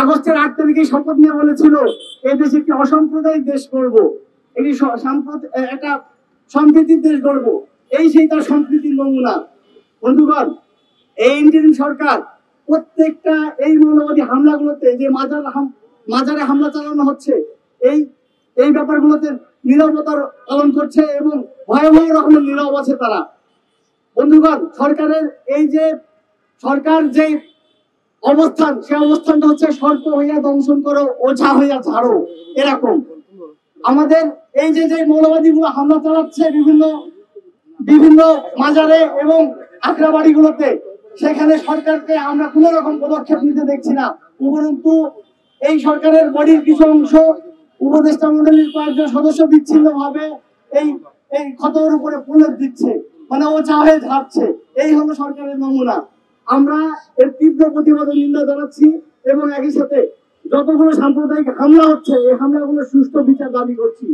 আগস্টের 8 তারিখে শপথ নিয়ে বলেছিল এই দেশে একটি অসাম্প্রদায়িক দেশ করব, একটি একটা সম্প্রীতির দেশ গড়ব। এই সেই তার সম্প্রীতির নমুনা। বন্ধুগণ, এই ইন্টারিম সরকার প্রত্যেকটা এই মৌলবাদী হামলাগুলোতে যে মাজারে হামলা চালানো হচ্ছে, এই এই ব্যাপারগুলোতে নীরবতা পালন করছে এবং ভয়াবহ রকমের নীরব আছে তারা। বন্ধুগণ, সরকারের এই যে অবস্থান, সে অবস্থানটা হচ্ছে সর্প হইয়া দংশন করো, ওঝা হইয়া ঝাড়ো, এরকম। আমাদের এই যে মৌলবাদী গুলো হামলা চালাচ্ছে বিভিন্ন মাজারে এবং আখড়া বাড়িগুলোতে, সেখানে সরকারকে আমরা কোন রকম পদক্ষেপ নিতে দেখছি না। উপরন্তু এই সরকারের বডির কিছু অংশ উপদেষ্টা মন্ডলীর কয়েকজন সদস্য বিচ্ছিন্ন ভাবে এই ক্ষতের উপরে প্রলেপ দিচ্ছে, মানে ও চাহে ঝাড়ছে। এই হলো সরকারের নমুনা। আমরা এর তীব্র প্রতিবাদ ও নিন্দা জানাচ্ছি এবং একই সাথে যতগুলো সাম্প্রদায়িক হামলা হচ্ছে, এই হামলাগুলো সুষ্ঠু বিচার দাবি করছি।